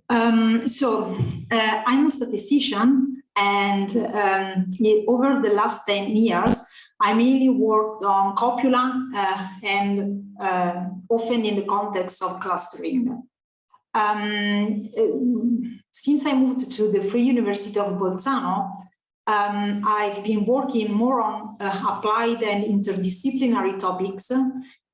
I'm a statistician, and over the last 10 years, I mainly worked on copula and often in the context of clustering. Since I moved to the Free University of Bolzano, I've been working more on applied and interdisciplinary topics,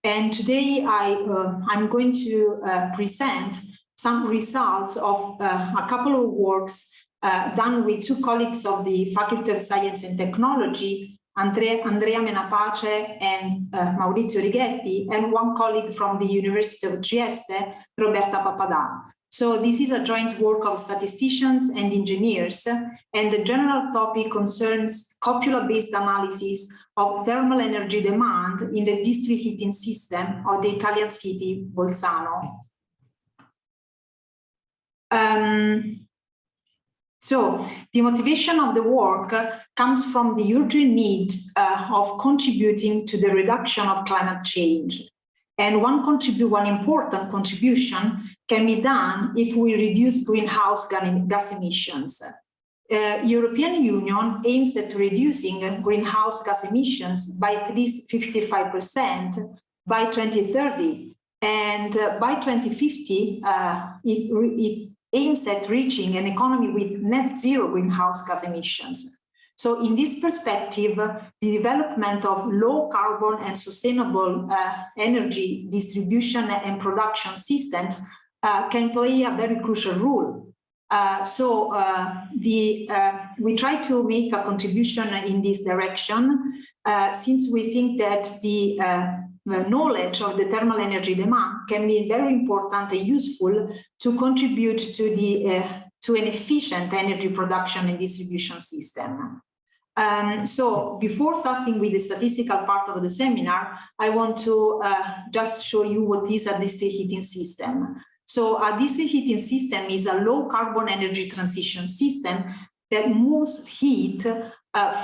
and today I'm going to present some results of a couple of works done with two colleagues of the Faculty of Science and Technology, Andrea Menapace and Maurizio Righetti, and one colleague from the University of Trieste, Roberta Papadà. So this is a joint work of statisticians and engineers, and the general topic concerns copula-based analysis of thermal energy demand in the district heating system of the Italian city Bolzano. So the motivation of the work comes from the urgent need of contributing to the reduction of climate change. And one important contribution can be done if we reduce greenhouse gas emissions. European Union aims at reducing greenhouse gas emissions by at least 55% by 2030. And by 2050, it aims at reaching an economy with net zero greenhouse gas emissions. So in this perspective, the development of low carbon and sustainable energy distribution and production systems can play a very crucial role. We try to make a contribution in this direction, since we think that the knowledge of the thermal energy demand can be very important and useful to contribute to an efficient energy production and distribution system. So before starting with the statistical part of the seminar, I want to just show you what is a district heating system. So a district heating system is a low carbon energy transition system that moves heat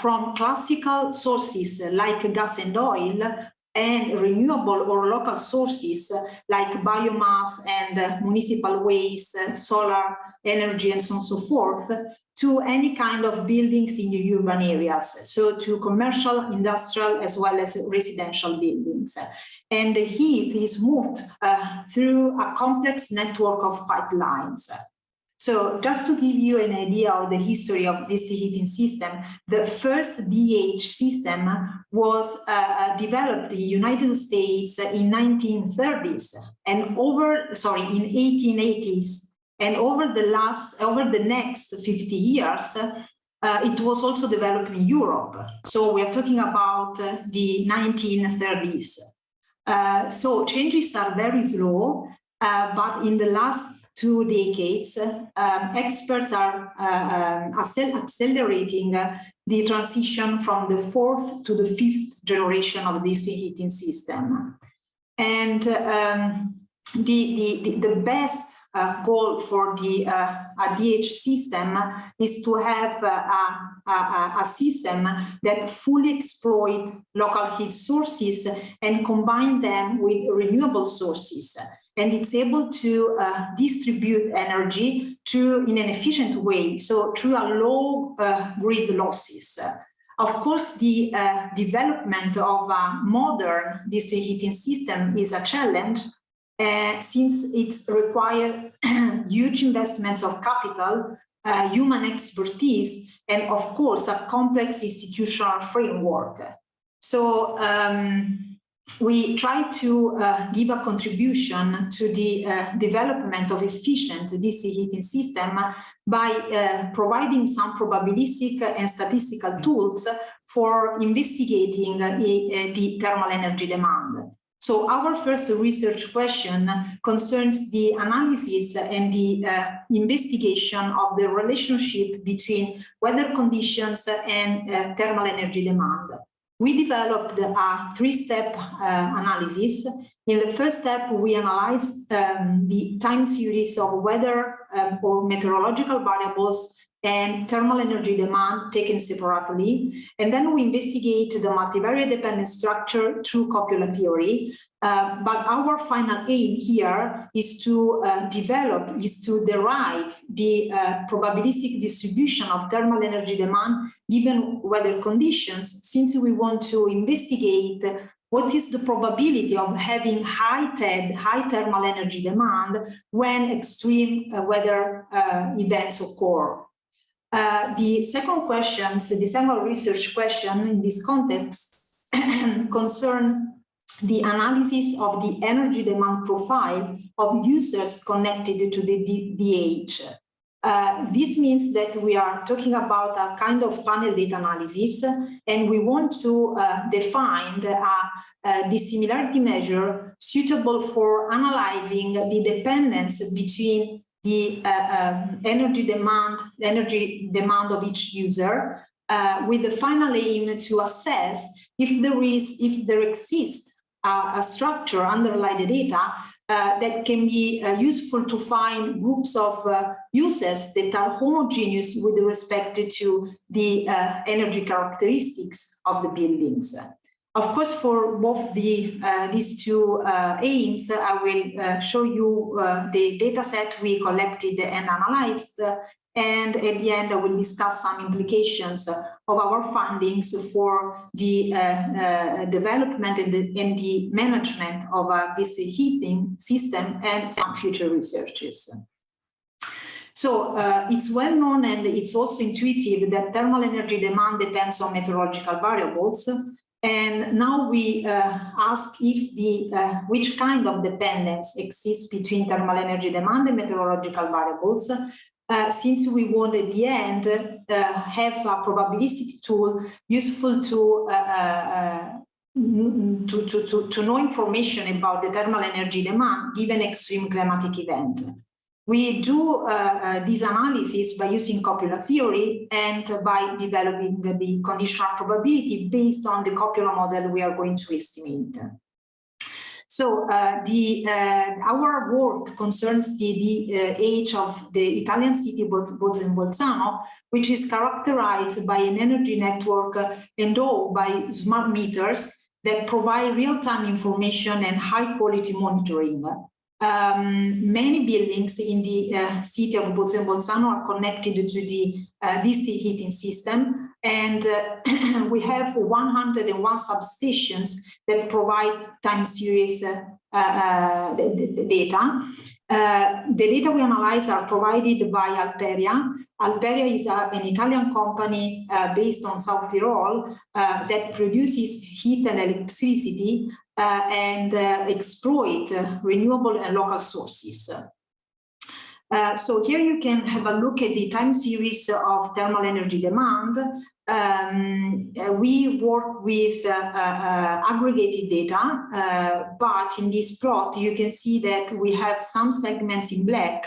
from classical sources like gas and oil and renewable or local sources like biomass and municipal waste, solar energy, and so on and so forth, to any kind of buildings in the urban areas, so to commercial, industrial, as well as residential buildings. And the heat is moved through a complex network of pipelines. So just to give you an idea of the history of this heating system, the first DH system was developed in the United States in 1930s and in 1880s. And over the next 50 years, it was also developed in Europe. So we're talking about the 1930s. So changes are very slow, but in the last 2 decades, experts are accelerating the transition from the 4th to the 5th generation of this heating system. And the best goal for the DH system is to have a system that fully exploits local heat sources and combine them with renewable sources. And it's able to distribute energy in an efficient way, so through a low grid losses. Of course, the development of a modern district heating system is a challenge, since it's required huge investments of capital, human expertise, and of course, a complex institutional framework. So we try to give a contribution to the development of efficient district heating system by providing some probabilistic and statistical tools for investigating the thermal energy demand. So our first research question concerns the analysis and the investigation of the relationship between weather conditions and thermal energy demand. We developed a 3-step analysis. In the first step, we analyzed the time series of weather or meteorological variables and thermal energy demand taken separately. And then we investigate the multivariate dependent structure through copula theory. But our final aim here is to derive the probabilistic distribution of thermal energy demand given weather conditions, since we want to investigate what is the probability of having high thermal energy demand when extreme weather events occur. The second question, so the second research question in this context concern the analysis of the energy demand profile of users connected to the DH. This means that we are talking about a kind of panel data analysis, and we want to define a dissimilarity measure suitable for analyzing the dependence between the energy demand of each user, with the final aim to assess if there exists a structure underlying the data that can be useful to find groups of uses that are homogeneous with respect to the energy characteristics of the buildings. Of course, for both these two aims, I will show you the data set we collected and analyzed, and at the end I will discuss some implications of our findings for the development and the management of this heating system and some future researches. So it's well known, and it's also intuitive, that thermal energy demand depends on meteorological variables. And now we ask if which kind of dependence exists between thermal energy demand and meteorological variables, since we want at the end have a probabilistic tool useful to know information about the thermal energy demand given extreme climatic event. We do this analysis by using copula theory and by developing the conditional probability based on the copula model we are going to estimate. So our work concerns the age of the Italian city Bozen-Bolzano, which is characterized by an energy network endowed by smart meters that provide real-time information and high-quality monitoring. Many buildings in the city of Bozen-Bolzano are connected to the DC heating system, and we have 101 substations that provide time series data. The data we analyze are provided by Alperia. Alperia is an Italian company based on South Tyrol that produces heat and electricity and exploit renewable and local sources. So here you can have a look at the time series of thermal energy demand. We work with aggregated data, but in this plot you can see that we have some segments in black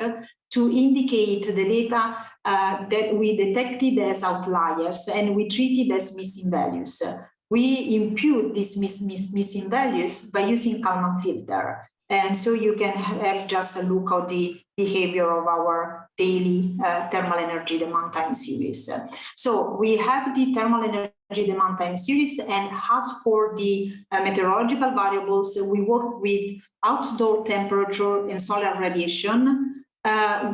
to indicate the data that we detected as outliers and we treated as missing values. We impute these missing values by using Kalman filter. And so you can have just a look at the behavior of our daily thermal energy demand time series. So we have the thermal energy demand time series, and as for the meteorological variables, we work with outdoor temperature and solar radiation.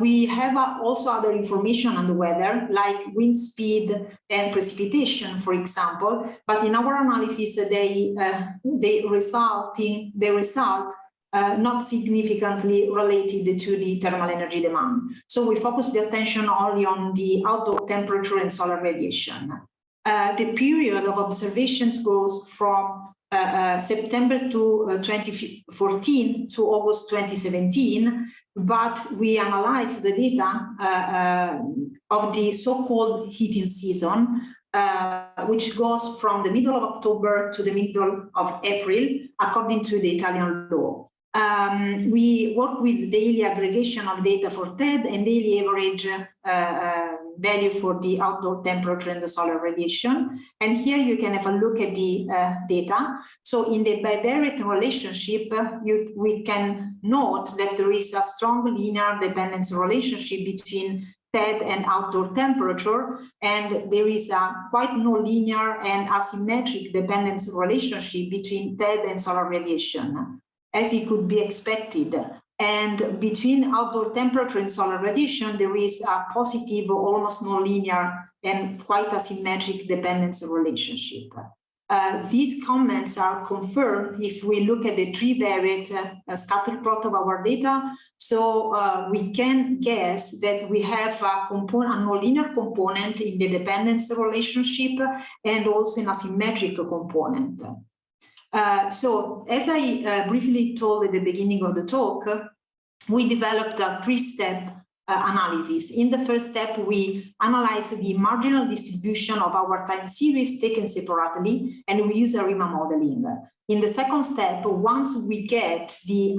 We have also other information on the weather, like wind speed and precipitation, for example. But in our analysis, they result not significantly related to the thermal energy demand. So we focus the attention only on the outdoor temperature and solar radiation. The period of observations goes from September 2014 to August 2017, but we analyzed the data of the so-called heating season, which goes from the middle of October to the middle of April, according to the Italian law. We work with daily aggregation of data for TED and daily average value for the outdoor temperature and the solar radiation. And here you can have a look at the data. So in the bivariate relationship, we can note that there is a strong linear dependence relationship between TED and outdoor temperature, and there is a quite nonlinear and asymmetric dependence relationship between TED and solar radiation, as it could be expected. And between outdoor temperature and solar radiation, there is a positive, almost nonlinear and quite asymmetric dependence relationship. These comments are confirmed if we look at the trivariate scatter plot of our data. So we can guess that we have a nonlinear component in the dependence relationship and also an asymmetric component. So as I briefly told at the beginning of the talk, we developed a three-step analysis. In the first step, we analyzed the marginal distribution of our time series taken separately, and we use ARIMA modeling. In the second step, once we get the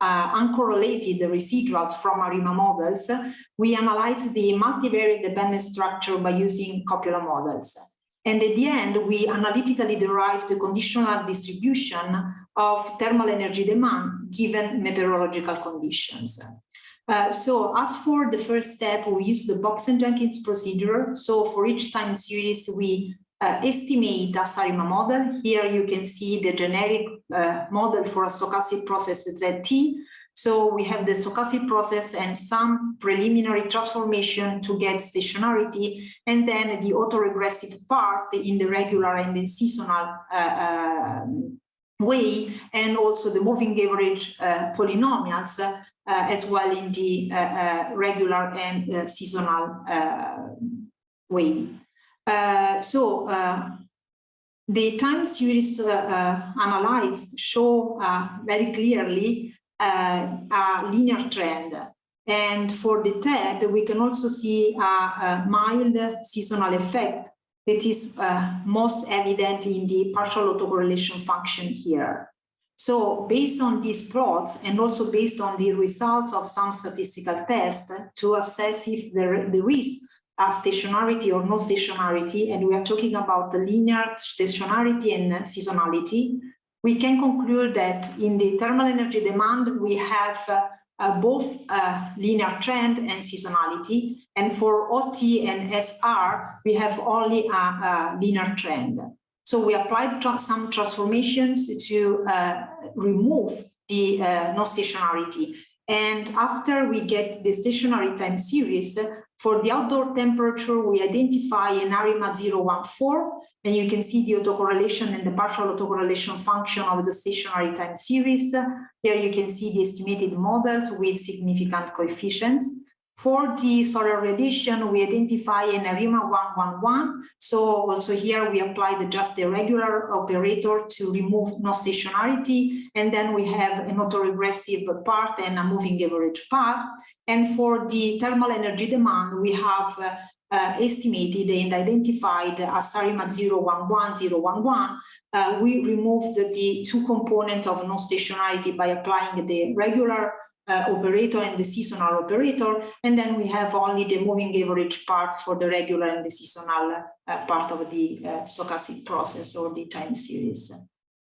uncorrelated residuals from ARIMA models, we analyze the multivariate dependence structure by using copula models. And at the end, we analytically derive the conditional distribution of thermal energy demand given meteorological conditions. So as for the first step, we use the Bozen-Jenkins procedure. So for each time series, we estimate a ARIMA model. Here you can see the generic model for a stochastic process ZT. So we have the stochastic process and some preliminary transformation to get stationarity, and then the autoregressive part in the regular and the seasonal way, and also the moving average polynomials as well in the regular and seasonal way. The time series analyzed show very clearly a linear trend. And for the TED, we can also see a mild seasonal effect that is most evident in the partial autocorrelation function here. So based on these plots and also based on the results of some statistical tests to assess if there is a stationarity or no stationarity, and we are talking about the linear stationarity and seasonality, we can conclude that in the thermal energy demand, we have both linear trend and seasonality. And for OT and SR, we have only a linear trend. So we applied some transformations to remove the no stationarity. And after we get the stationary time series, for the outdoor temperature, we identify an ARIMA 014, and you can see the autocorrelation and the partial autocorrelation function of the stationary time series. Here you can see the estimated models with significant coefficients. For the solar radiation, we identify an ARIMA 111. So also here we applied just the regular operator to remove no stationarity. And then we have an autoregressive part and a moving average part. And for the thermal energy demand, we have estimated and identified as ARIMA 011, we removed the two components of no stationarity by applying the regular operator and the seasonal operator, and then we have only the moving average part for the regular and the seasonal part of the stochastic process or the time series.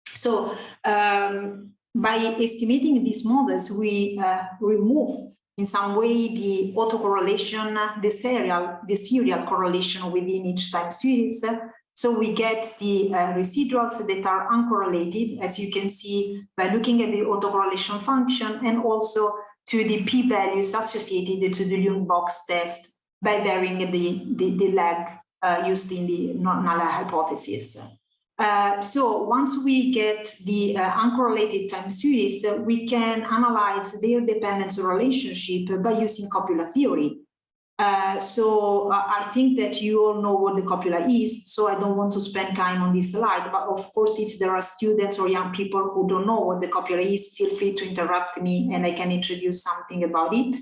So by estimating these models, we remove in some way the autocorrelation, the serial correlation within each time series. So we get the residuals that are uncorrelated, as you can see by looking at the autocorrelation function, and also to the p-values associated to the Lune box test by varying the lag used in the null hypothesis. So once we get the uncorrelated time series, we can analyze their dependence relationship by using copula theory. So I think that you all know what the copula is, so I don't want to spend time on this slide, but of course, if there are students or young people who don't know what the copula is, feel free to interrupt me and I can introduce something about it.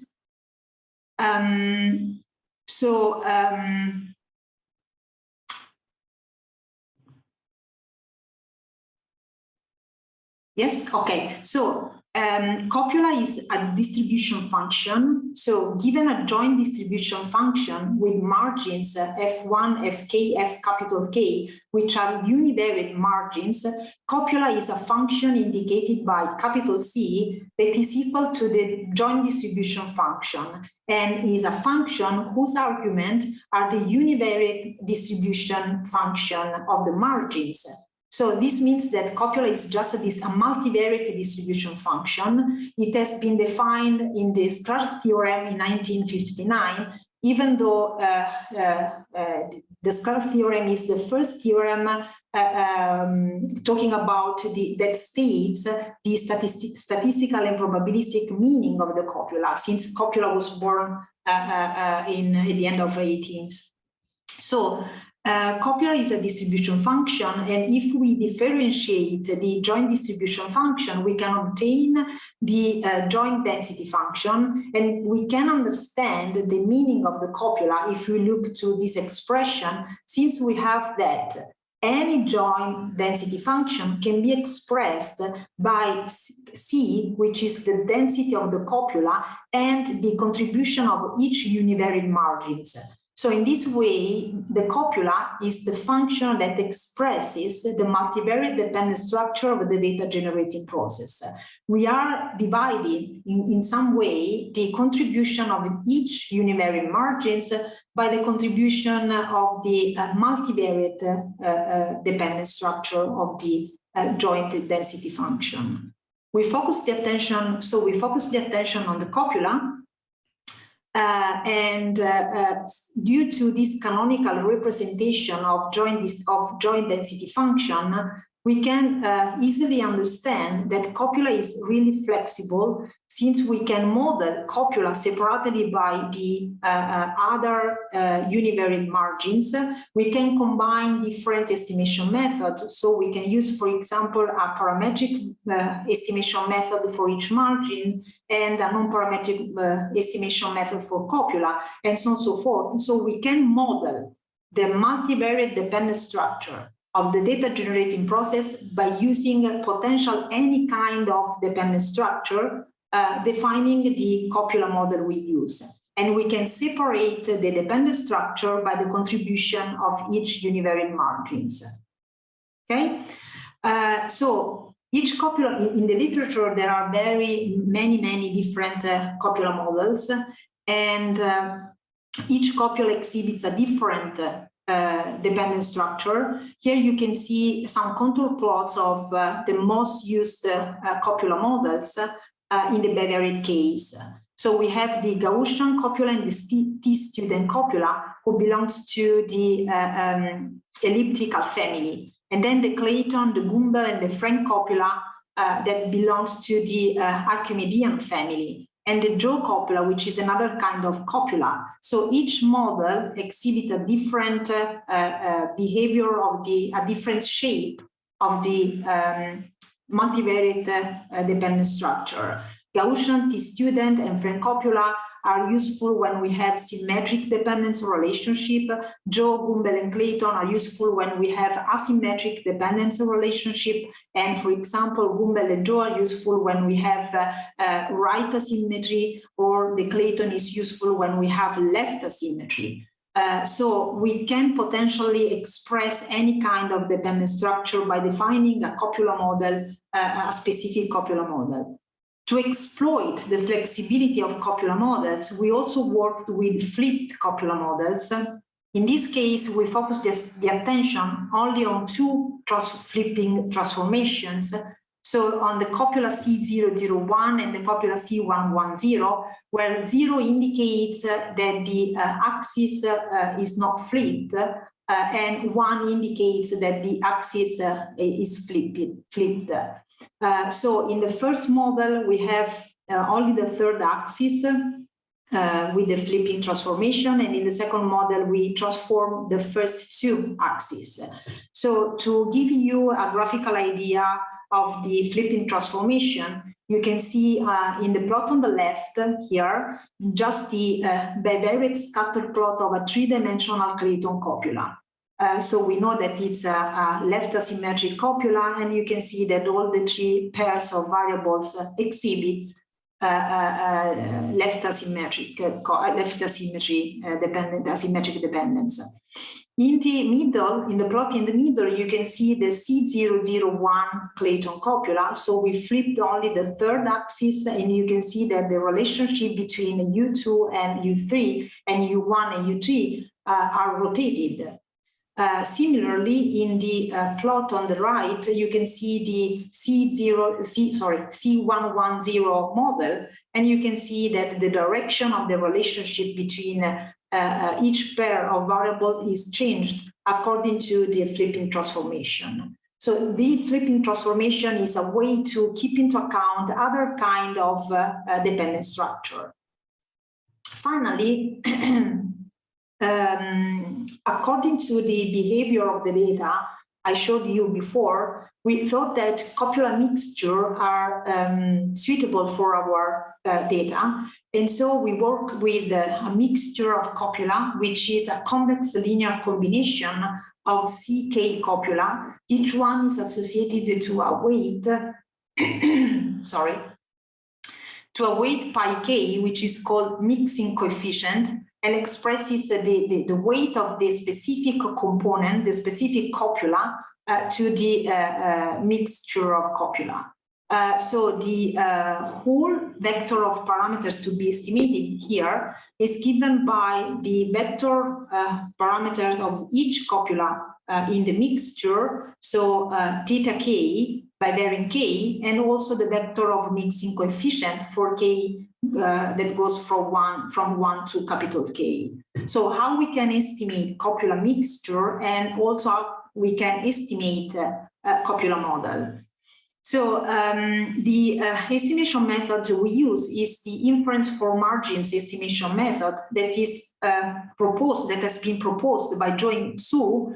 Yes, okay. So copula is a distribution function. So given a joint distribution function with margins F1, Fk, F capital K, which are univariate margins, copula is a function indicated by capital C that is equal to the joint distribution function and is a function whose argument are the univariate distribution function of the margins. So this means that copula is just a multivariate distribution function. It has been defined in the Star theorem in 1959, even though the Star theorem is the first theorem talking about that states the statistical and probabilistic meaning of the copula, since copula was born at the end of the 18th. So copula is a distribution function, and if we differentiate the joint distribution function, we can obtain the joint density function, and we can understand the meaning of the copula if we look to this expression, since we have that any joint density function can be expressed by C, which is the density of the copula and the contribution of each univariate margins. So in this way, the copula is the function that expresses the multivariate dependent structure of the data generating process. We are dividing in some way the contribution of each univariate margins by the contribution of the multivariate dependent structure of the joint density function. We focus the attention on the copula. Due to this canonical representation of joint density function, we can easily understand that copula is really flexible, since we can model copula separately by the other univariate margins. We can combine different estimation methods. So we can use, for example, a parametric estimation method for each margin and a non-parametric estimation method for copula, and so on and so forth. And so we can model the multivariate dependent structure of the data generating process by using potential any kind of dependent structure, defining the copula model we use. And we can separate the dependent structure by the contribution of each univariate margins. Okay, so each copula, in the literature, there are many different copula models, and each copula exhibits a different dependent structure. Here you can see some contour plots of the most used copula models in the bivariate case. So we have the Gaussian copula and the T-student copula, who belongs to the elliptical family. And then the Clayton, the Gumbel, and the Frank copula that belongs to the Archimedean family. And the Joe copula, which is another kind of copula. So each model exhibits a different behavior of a different shape of the multivariate dependent structure. Gaussian, T-student, and Frank copula are useful when we have symmetric dependence relationship. Joe, Gumbel, and Clayton are useful when we have asymmetric dependence relationship. And for example, Gumbel and Joe are useful when we have right asymmetry, or the Clayton is useful when we have left asymmetry. So we can potentially express any kind of dependent structure by defining a copula model, a specific copula model. To exploit the flexibility of copula models, we also worked with flipped copula models. In this case, we focused the attention only on two flipping transformations. So on the copula C001 and the copula C110, where 0 indicates that the axis is not flipped, and 1 indicates that the axis is flipped. So in the first model, we have only the third axis with the flipping transformation, and in the second model, we transform the first two axes. So to give you a graphical idea of the flipping transformation, you can see in the plot on the left here, just the bivariate scatter plot of a three-dimensional Clayton copula. So we know that it's a left asymmetric copula, and you can see that all the three pairs of variables exhibits left asymmetric asymmetric dependence. In the middle, in the plot in the middle, you can see the C001 Clayton copula. So we flipped only the third axis, and you can see that the relationship between U2 and U3 and U1 and U3 are rotated. Similarly, in the plot on the right, you can see the C110 model, and you can see that the direction of the relationship between each pair of variables is changed according to the flipping transformation. So the flipping transformation is a way to keep into account other kind of dependent structure. Finally, according to the behavior of the data I showed you before, we thought that copula mixture are suitable for our data. And so we work with a mixture of copula, which is a convex linear combination of CK copula. Each one is associated to a weight, to a weight pi k, which is called mixing coefficient, and expresses the weight of the specific component, the specific copula, to the mixture of copula. So the whole vector of parameters to be estimated here is given by the vector parameters of each copula in the mixture, so theta k by varying k, and also the vector of mixing coefficient for k that goes from 1 to capital K. So how we can estimate copula mixture, and also we can estimate copula model. So the estimation method we use is the inference for margins estimation method that is that has been proposed by Join Su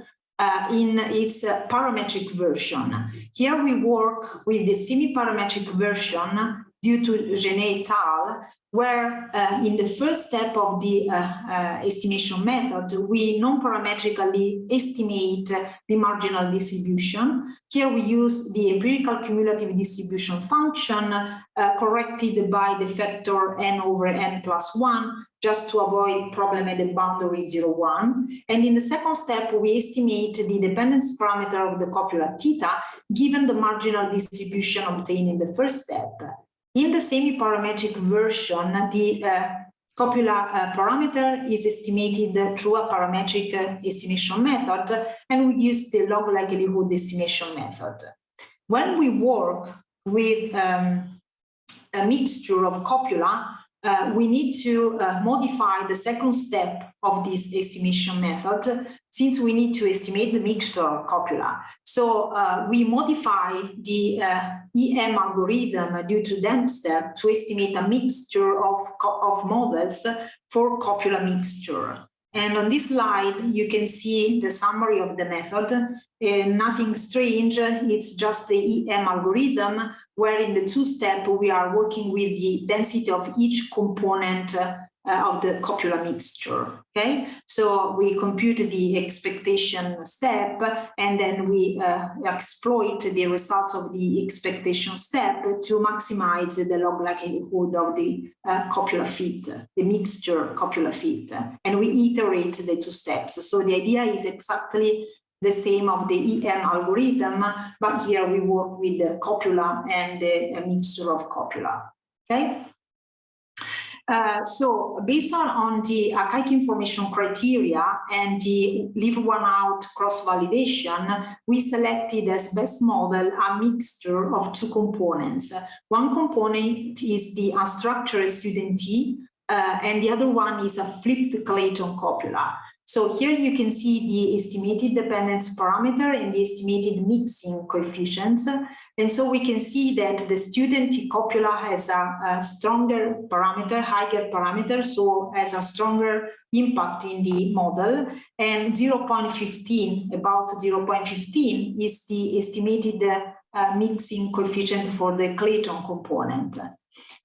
in its parametric version. Here we work with the semi-parametric version due to Genet et al., where in the first step of the estimation method, we non-parametrically estimate the marginal distribution. Here we use the empirical cumulative distribution function corrected by the factor n over n plus 1, just to avoid problem at the boundary 0, 1. And in the second step, we estimate the dependence parameter of the copula theta, given the marginal distribution obtained in the first step. In the semi-parametric version, the copula parameter is estimated through a parametric estimation method, and we use the log likelihood estimation method. When we work with a mixture of copula, we need to modify the second step of this estimation method, since we need to estimate the mixture of copula. So we modify the EM algorithm due to Dempster to estimate a mixture of models for copula mixture. And on this slide, you can see the summary of the method. Nothing strange, it's just the EM algorithm, where in the two steps we are working with the density of each component of the copula mixture. Okay, so we compute the expectation step, and then we exploit the results of the expectation step to maximize the log likelihood of the copula fit, the mixture copula fit, and we iterate the two steps. So the idea is exactly the same of the EM algorithm, but here we work with the copula and the mixture of copula. Okay. So based on the archaic information criteria and the leave one out cross-validation, we selected as best model a mixture of two components. One component is the unstructured student T, and the other one is a flipped Clayton copula. So here you can see the estimated dependence parameter and the estimated mixing coefficients. And so we can see that the student copula has a stronger parameter, higher parameter, so has a stronger impact in the model. And 0.15, about 0.15 is the estimated mixing coefficient for the Clayton component.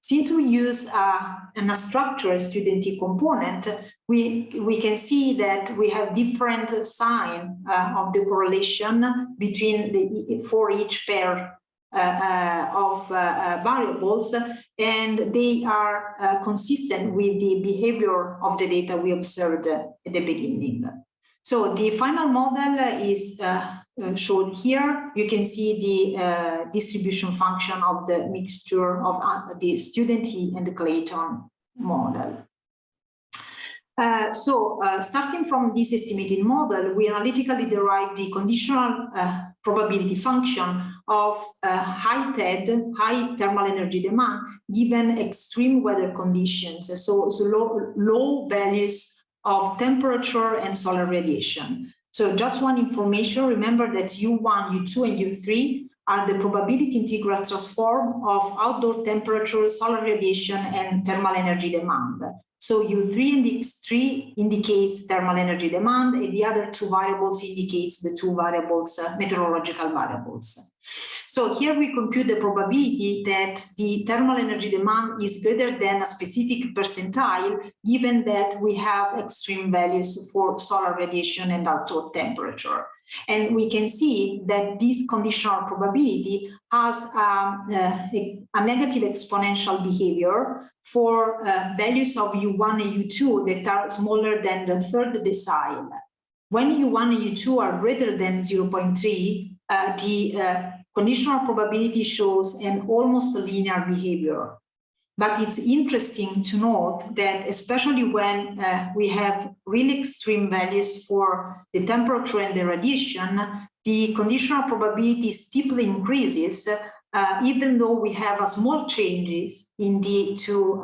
Since we use an structured student component, we can see that we have different sign of the correlation between for each pair of variables, and they are consistent with the behavior of the data we observed at the beginning. So the final model is shown here. You can see the distribution function of the mixture of the student and the Clayton model. Starting from this estimated model, we analytically derive the conditional probability function of high TED, high thermal energy demand, given extreme weather conditions, so low values of temperature and solar radiation. So just one information, remember that U1, U2, and U3 are the probability integral transform of outdoor temperature, solar radiation, and thermal energy demand. So U3 and X3 indicates thermal energy demand, and the other two variables indicates the two variables, meteorological variables. So here we compute the probability that the thermal energy demand is greater than a specific percentile, given that we have extreme values for solar radiation and outdoor temperature. And we can see that this conditional probability has a negative exponential behavior for values of U1 and U2 that are smaller than the third decile. When U1 and U2 are greater than 0.3, the conditional probability shows an almost linear behavior. But it's interesting to note that especially when we have really extreme values for the temperature and the radiation, the conditional probability steeply increases, even though we have a small changes in the two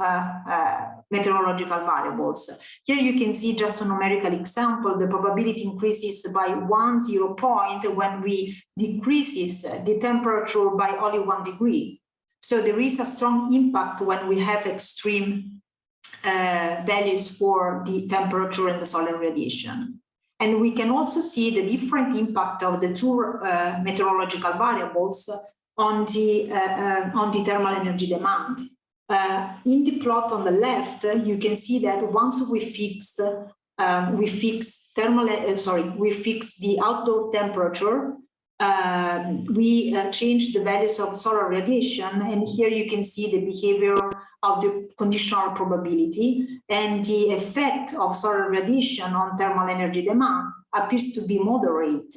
meteorological variables. Here you can see just a numerical example. The probability increases by 1 point when we decreases the temperature by only 1 degree. So there is a strong impact when we have extreme values for the temperature and the solar radiation. And we can also see the different impact of the two meteorological variables on the thermal energy demand. In the plot on the left, you can see that once we fix the outdoor temperature, we change the values of solar radiation, and here you can see the behavior of the conditional probability, and the effect of solar radiation on thermal energy demand appears to be moderate.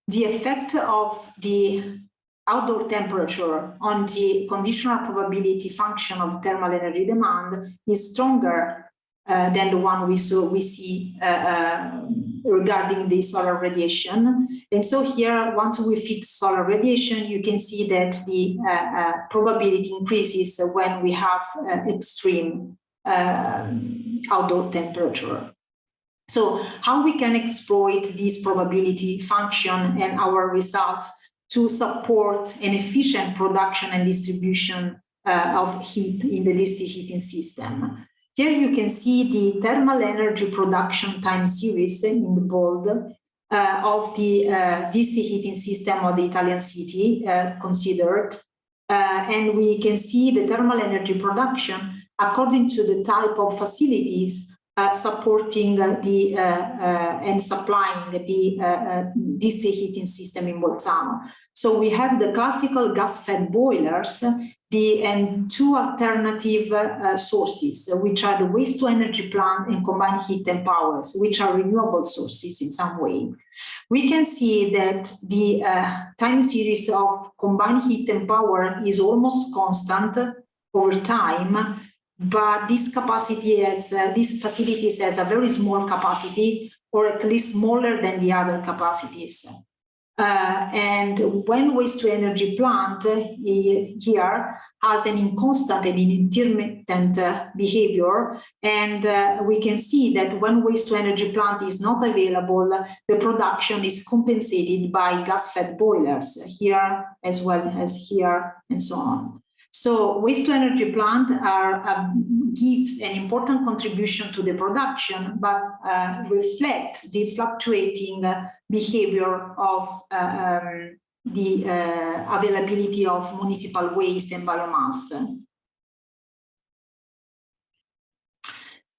The effect of the outdoor temperature on the conditional probability function of thermal energy demand is stronger than the one we see regarding the solar radiation. And so here, once we fix solar radiation, you can see that the probability increases when we have extreme outdoor temperature. So how we can exploit this probability function and our results to support an efficient production and distribution of heat in the district heating system. Here you can see the thermal energy production time series in the bold of the DC heating system of the Italian city considered. And we can see the thermal energy production according to the type of facilities supporting the and supplying the DC heating system in Bolzano. So we have the classical gas-fed boilers and two alternative sources, which are the waste-to-energy plant and combined heat and powers, which are renewable sources in some way. We can see that the time series of combined heat and power is almost constant over time, but this capacity has, these facilities has a very small capacity, or at least smaller than the other capacities. And when waste-to-energy plant here has an inconstant and intermittent behavior, and we can see that when waste-to-energy plant is not available, the production is compensated by gas-fed boilers here as well as here, and so on. So waste-to-energy plant gives an important contribution to the production, but reflect the fluctuating behavior of the availability of municipal waste and biomass.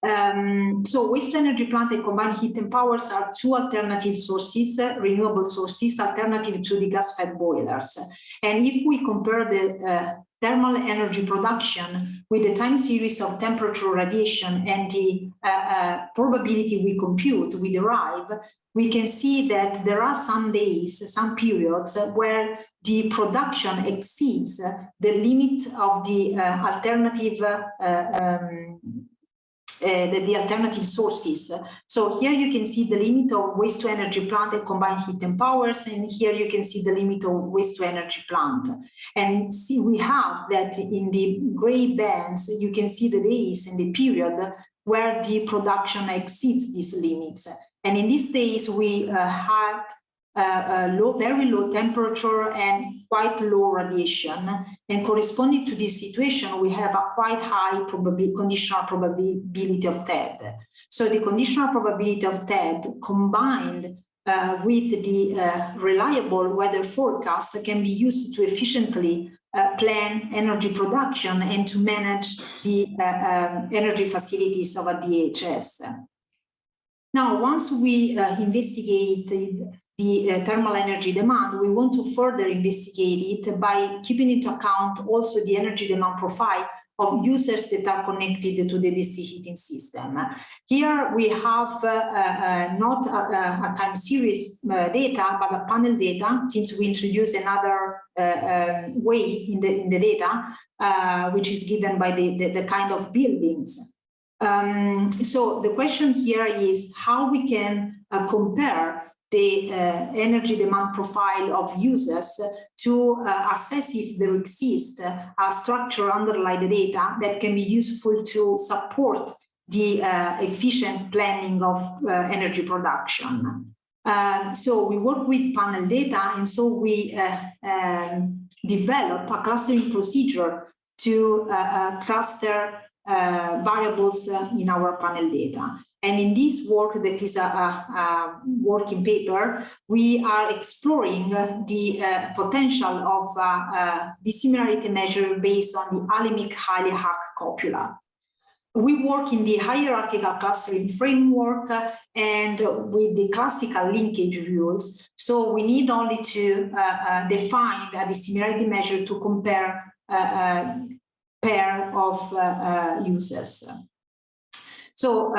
So waste-to-energy plant and combined heat and powers are two alternative sources, renewable sources, alternative to the gas-fed boilers. And if we compare the thermal energy production with the time series of temperature, radiation, and the probability we compute, we derive, we can see that there are some days, some periods where the production exceeds the limit of the alternative the alternative sources. So here you can see the limit of waste to energy plant and combined heat and powers, and here you can see the limit of waste to energy plant. And see, we have that in the gray bands, you can see the days and the period where the production exceeds these limits. And in these days, we had very low temperature and quite low radiation. And corresponding to this situation, we have a quite high conditional probability of TED. So the conditional probability of TED combined with the reliable weather forecast can be used to efficiently plan energy production and to manage the energy facilities of a DHS. Now, once we investigate the thermal energy demand, we want to further investigate it by keeping into account also the energy demand profile of users that are connected to the DC heating system. Here we have not a time series data, but a panel data, since we introduce another way in the data, which is given by the kind of buildings. So the question here is how we can compare the energy demand profile of users to assess if there exists a structure underlying the data that can be useful to support the efficient planning of energy production. So we work with panel data, and so we develop a clustering procedure to cluster variables in our panel data. And in this work, that is a working paper, we are exploring the potential of dissimilarity measure based on the Ali-Mikhail-Haq copula. We work in the hierarchical clustering framework and with the classical linkage rules. So we need only to define a dissimilarity measure to compare pair of users. So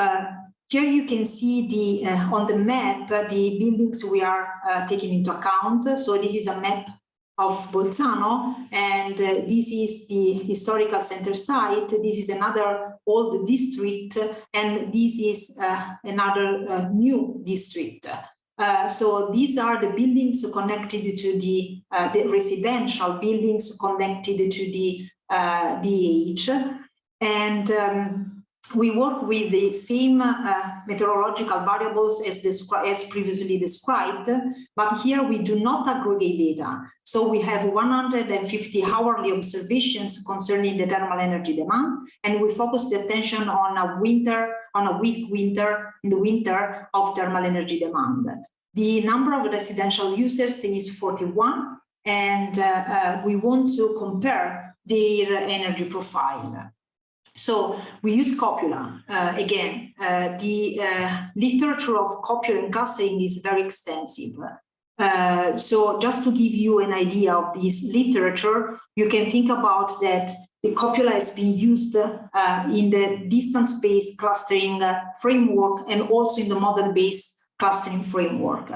here you can see the on the map the buildings we are taking into account. So this is a map of Bolzano, and this is the historical center site. This is another old district, and this is another new district. So these are the buildings connected to the residential buildings connected to the DH, and we work with the same meteorological variables as previously described, but here we do not aggregate data. So we have 150 hourly observations concerning the thermal energy demand, and we focus the attention on a weak winter in the winter of thermal energy demand. The number of residential users is 41, and we want to compare their energy profile. So we use copula. Again, the literature of copula and clustering is very extensive. So just to give you an idea of this literature, you can think about that the copula has been used in the distance-based clustering framework and also in the model-based clustering framework.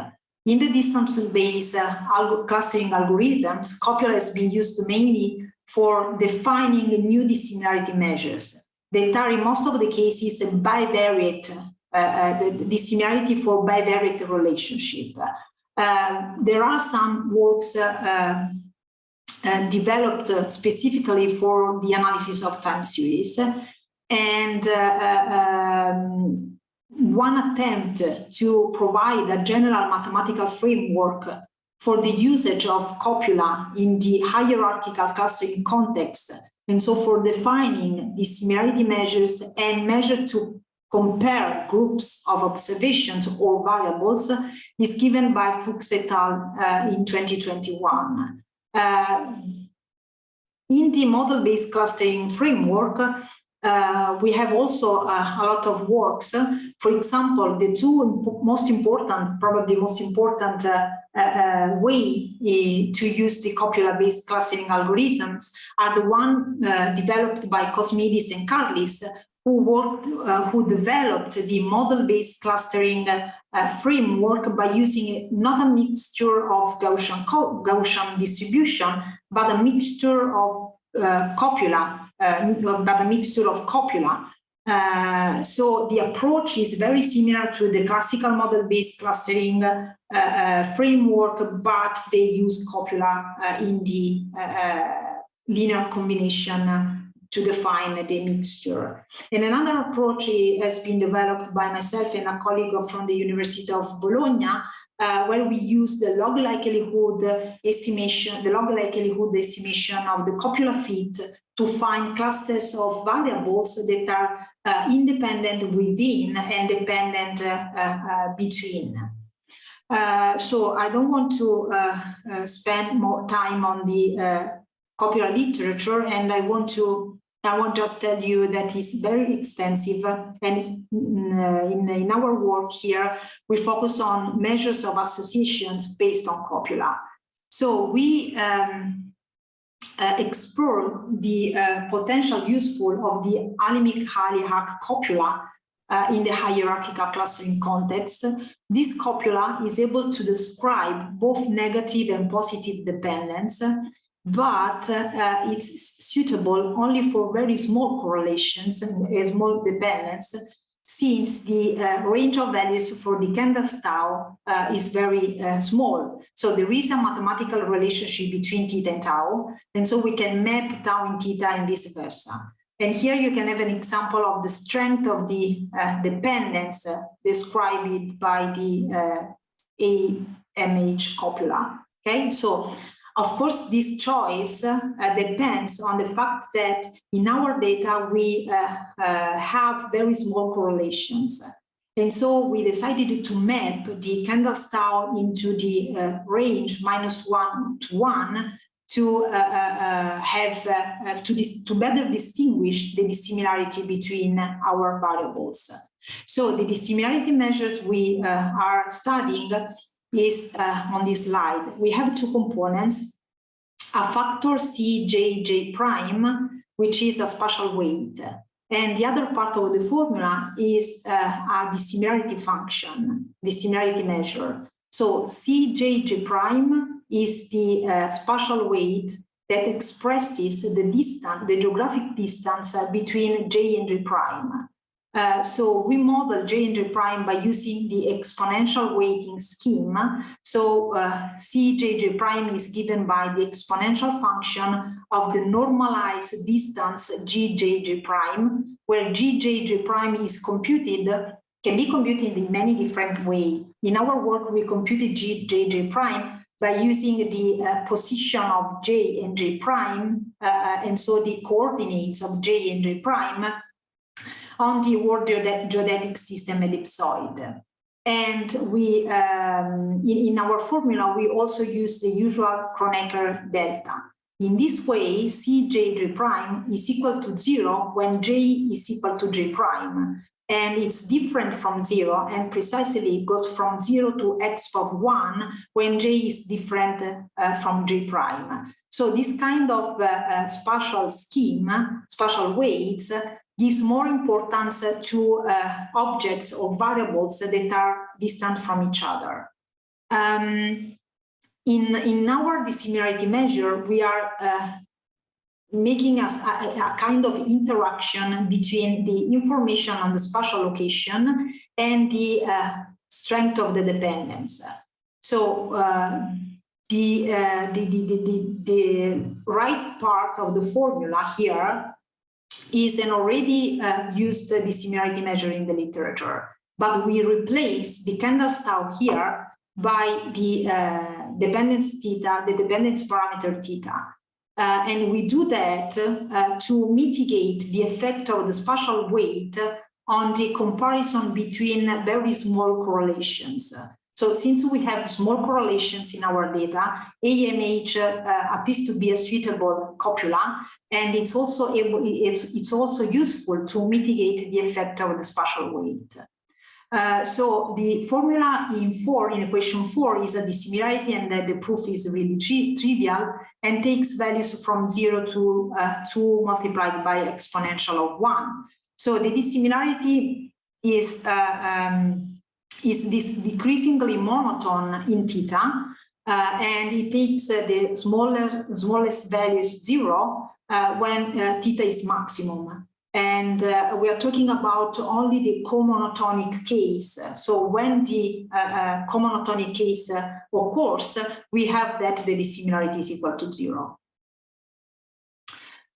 In the distance-based clustering algorithms, copula has been used mainly for defining new dissimilarity measures that are in most of the cases bivariate, the dissimilarity for bivariate relationship. There are some works developed specifically for the analysis of time series, and one attempt to provide a general mathematical framework for the usage of copula in the hierarchical clustering context, and so for defining dissimilarity measures and measure to compare groups of observations or variables is given by Fuchs et al. In 2021. In the model-based clustering framework, we have also a lot of works. For example, the two most important, probably most important way to use the copula-based clustering algorithms are the one developed by Cosmidis and Carlis, who developed the model-based clustering framework by using not a mixture of Gaussian distribution, but a mixture of copula. So the approach is very similar to the classical model-based clustering framework, but they use copula in the linear combination to define the mixture. And another approach has been developed by myself and a colleague from the University of Bologna, where we use the log likelihood estimation, of the copula fit to find clusters of variables that are independent within and dependent between. So I don't want to spend more time on the copula literature, and I want just tell you that it's very extensive, and in our work here, we focus on measures of associations based on copula. So we explore the potential useful of the Ali-Mikhail-Haq copula in the hierarchical clustering context. This copula is able to describe both negative and positive dependence, but it's suitable only for very small correlations and small dependence, since the range of values for the Kendall's tau is very small. So there is a mathematical relationship between theta and tau, and so we can map tau and theta and vice versa. And here you can have an example of the strength of the dependence described by the AMH copula. Okay, so of course, this choice depends on the fact that in our data, we have very small correlations. And so we decided to map the Kendall's tau into the range -1 to 1 to to better distinguish the dissimilarity between our variables. So the dissimilarity measures we are studying is on this slide. We have two components, a factor Cjj prime, which is a spatial weight, and the other part of the formula is a dissimilarity function, dissimilarity measure. So Cjj prime is the spatial weight that expresses the distance, the geographic distance between J and J prime. So we model J and J prime by using the exponential weighting scheme. So Cjj prime is given by the exponential function of the normalized distance Gjj prime, where Gjj prime is computed, can be computed in many different ways. In our work, we computed Gjj prime by using the position of J and J prime, and so the coordinates of J and J prime on the world geodetic system ellipsoid. And we, in our formula, we also use the usual Kronecker delta. In this way, Cjj prime is equal to 0 when J is equal to J prime. And it's different from 0, and precisely goes from 0 to x of 1 when J is different from J prime. So this kind of spatial scheme, spatial weights, gives more importance to objects or variables that are distant from each other. In our dissimilarity measure, we are making us a kind of interaction between the information on the spatial location and the strength of the dependence. So the right part of the formula here is an already used dissimilarity measure in the literature, but we replace the Kendall's tau here by the dependence theta, the dependence parameter theta. And we do that to mitigate the effect of the spatial weight on the comparison between very small correlations. So since we have small correlations in our data, AMH appears to be a suitable copula, and it's also useful to mitigate the effect of the spatial weight. So the formula in equation 4 is a dissimilarity, and the proof is really trivial and takes values from 0 to 2 multiplied by exponential of 1. So the dissimilarity is this decreasingly monotone in theta, and it takes the smallest values 0 when theta is maximum. And we are talking about only the comonotonic case. So when the comonotonic case occurs, we have that the dissimilarity is equal to 0.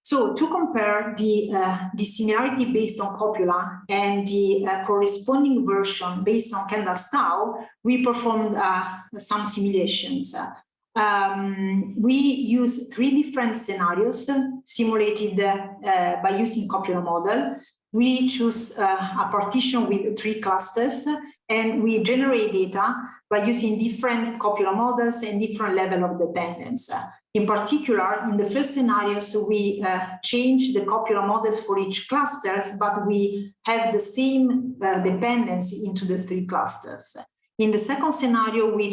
So to compare the dissimilarity based on copula and the corresponding version based on Kendall's tau, we performed some simulations. We use 3 different scenarios simulated by using copula model. We choose a partition with 3 clusters, and we generate data by using different copula models and different level of dependence. In particular, in the first scenarios, we change the copula models for each clusters, but we have the same dependency into the 3 clusters. In the second scenario, we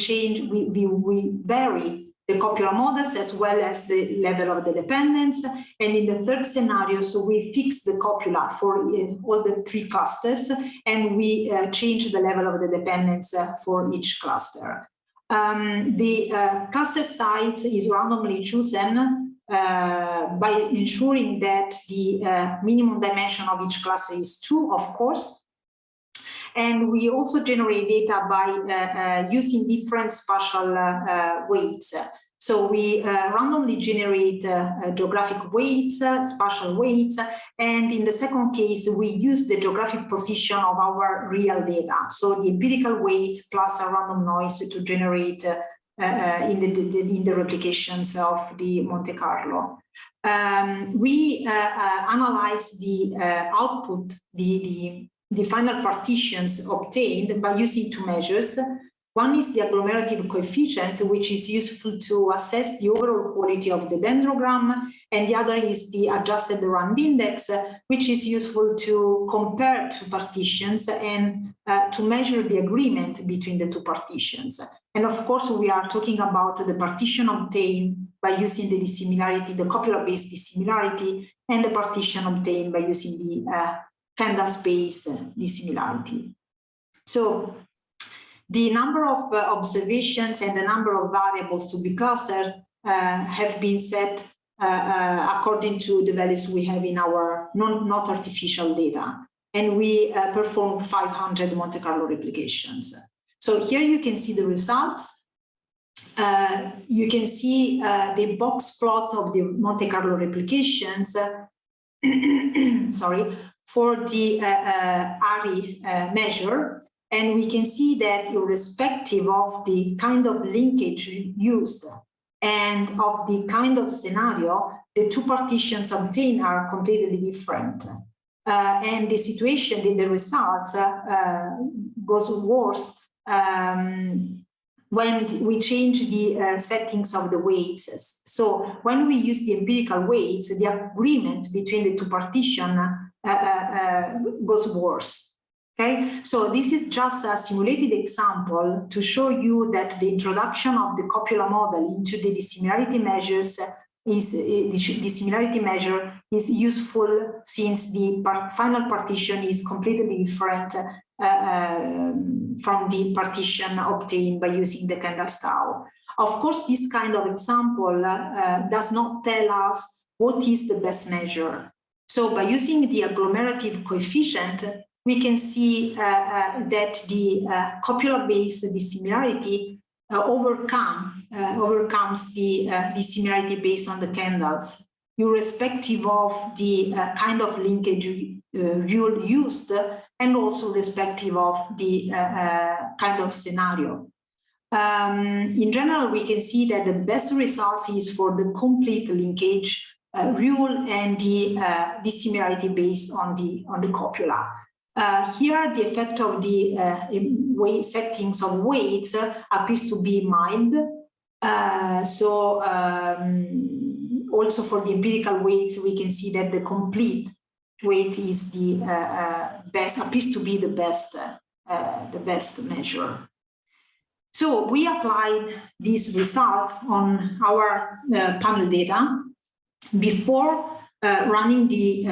vary the copula models as well as the level of the dependence. And in the third scenario, so we fix the copula for all the 3 clusters, and we change the level of the dependence for each cluster. The cluster size is randomly chosen by ensuring that the minimum dimension of each cluster is 2, of course. And we also generate data by using different spatial weights. So we randomly generate geographic weights, spatial weights, and in the second case, we use the geographic position of our real data. So the empirical weights plus a random noise to generate in the replications of the Monte Carlo. We analyze the output, the final partitions obtained by using 2 measures. One is the agglomerative coefficient, which is useful to assess the overall quality of the dendrogram, and the other is the adjusted rand index, which is useful to compare 2 partitions and to measure the agreement between the 2 partitions. And of course, we are talking about the partition obtained by using the dissimilarity, the copula-based dissimilarity, and the partition obtained by using the Kendall space dissimilarity. So the number of observations and the number of variables to be clustered have been set according to the values we have in our not artificial data. And we performed 500 Monte Carlo replications. So here you can see the results. You can see the box plot of the Monte Carlo replications, sorry, for the ARI measure. And we can see that irrespective of the kind of linkage used and of the kind of scenario, the 2 partitions obtained are completely different. And the situation, the results goes worse when we change the settings of the weights. So when we use the empirical weights, the agreement between the 2 partitions goes worse. Okay, so this is just a simulated example to show you that the introduction of the copula model into the dissimilarity measures is useful, since the final partition is completely different from the partition obtained by using the Kendall's tau. Of course, this kind of example does not tell us what is the best measure. So by using the agglomerative coefficient, we can see that the copula-based dissimilarity overcomes the dissimilarity based on the Kendalls, irrespective of the kind of linkage rule used, and also irrespective of the kind of scenario. In general, we can see that the best result is for the complete linkage rule and the dissimilarity based on the copula. Here, the effect of the weight settings of weights appears to be mild. Also for the empirical weights, we can see that the complete weight is the best, appears to be the best measure. So we applied these results on our panel data before running the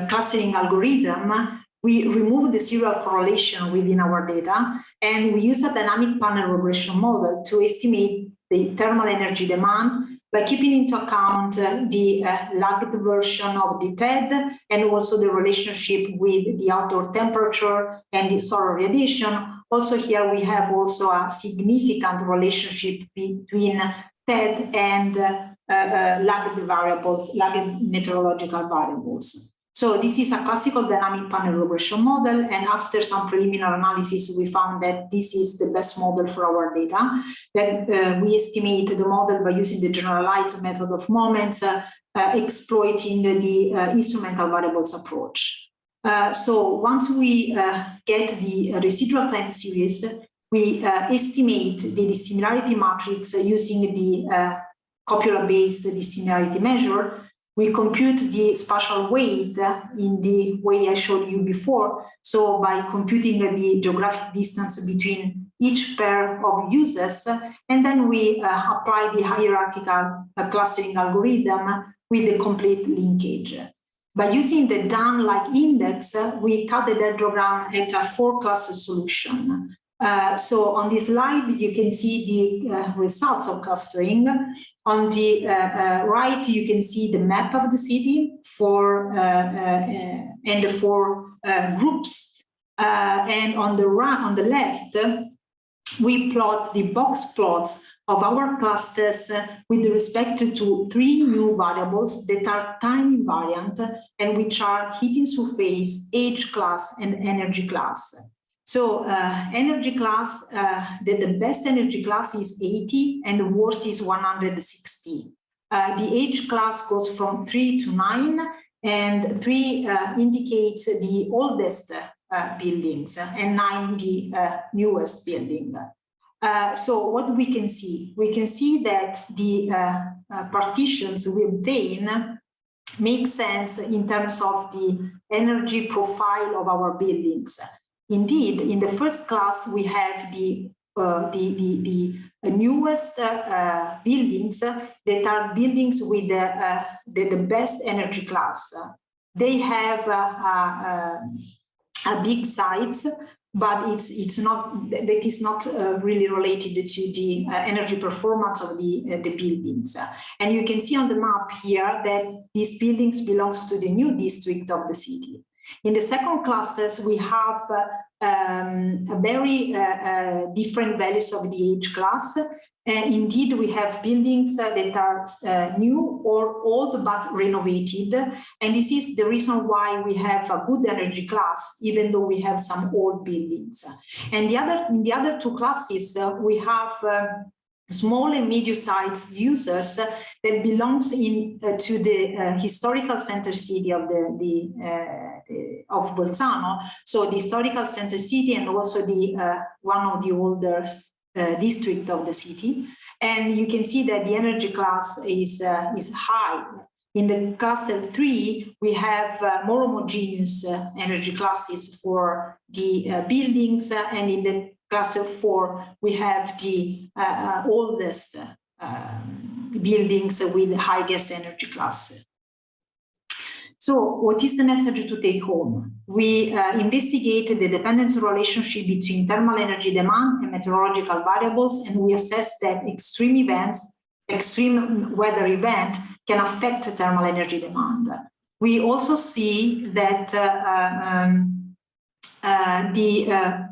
clustering algorithm. We removed the serial correlation within our data, and we use a dynamic panel regression model to estimate the thermal energy demand by keeping into account the lagged version of the TED and also the relationship with the outdoor temperature and the solar radiation. Also here we have also a significant relationship between TED and lagged variables, lagged meteorological variables. So this is a classical dynamic panel regression model, and after some preliminary analysis, we found that this is the best model for our data. That we estimate the model by using the generalized method of moments, exploiting the instrumental variables approach. So once we get the residual time series, we estimate the dissimilarity matrix using the copula-based dissimilarity measure. We compute the spatial weight in the way I showed you before. So by computing the geographic distance between each pair of uses, and then we apply the hierarchical clustering algorithm with the complete linkage. By using the Dan-like index, we cut the dendrogram at a 4-cluster solution. So on this slide, you can see the results of clustering. On the right, you can see the map of the city and the 4 groups. And on the left, we plot the box plots of our clusters with respect to 3 new variables that are time invariant and which are heating surface, age class, and energy class. So energy class, the best energy class is 80 and the worst is 160. The age class goes from 3 to 9, and 3 indicates the oldest buildings and 9 the newest building. So what we can see? We can see that the partitions we obtain make sense in terms of the energy profile of our buildings. Indeed, in the first class, we have the newest buildings that are buildings with the best energy class. They have a big size, but that is not really related to the energy performance of the buildings. And you can see on the map here that these buildings belongs to the new district of the city. In the second clusters, we have very different values of the age class. Indeed, we have buildings that are new or old but renovated. And this is the reason why we have a good energy class, even though we have some old buildings. And in the other 2 classes, we have small and medium-sized users that belongs to the historical center city of of Bolzano. So the historical center city and also the one of the older district of the city. And you can see that the energy class is high. In the cluster 3, we have more homogeneous energy classes for the buildings, and in the cluster 4, we have the oldest buildings with the highest energy class. So what is the message to take home? We investigate the dependency relationship between thermal energy demand and meteorological variables, and we assess that extreme weather event can affect thermal energy demand. We also see that the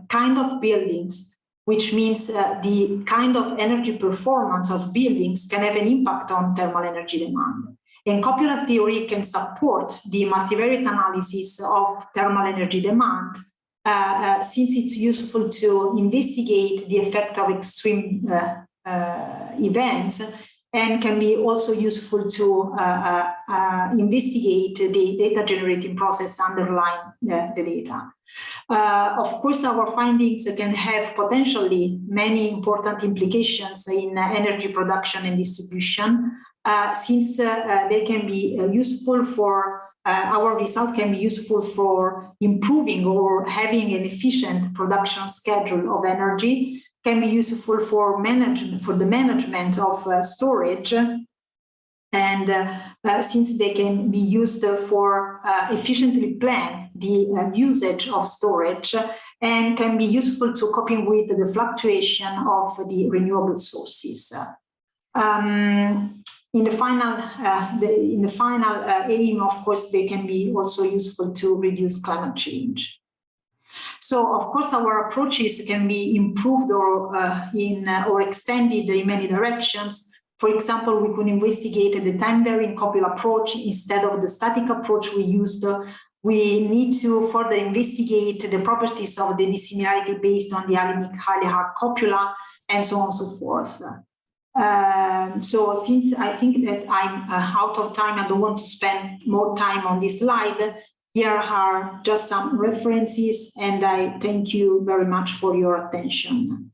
kind of buildings, which means the kind of energy performance of buildings, can have an impact on thermal energy demand. And copula theory can support the multivariate analysis of thermal energy demand, since it's useful to investigate the effect of extreme events and can be also useful to investigate the data generating process underlying the data. Of course, our findings can have potentially many important implications in energy production and distribution, since they can be useful for, our result can be useful for improving or having an efficient production schedule of energy, can be useful for the management of storage, and since they can be used for efficiently plan the usage of storage, and can be useful to coping with the fluctuation of the renewable sources. In the final aim, of course, they can be also useful to reduce climate change. So, of course, our approaches can be improved or extended in many directions. For example, we could investigate the time-varying copula approach instead of the static approach we used. We need to further investigate the properties of the dissimilarity based on the Ali-Mikhail-Haq copula, and so on and so forth. So since I think that I'm out of time, I don't want to spend more time on this slide. Here are just some references, and I thank you very much for your attention.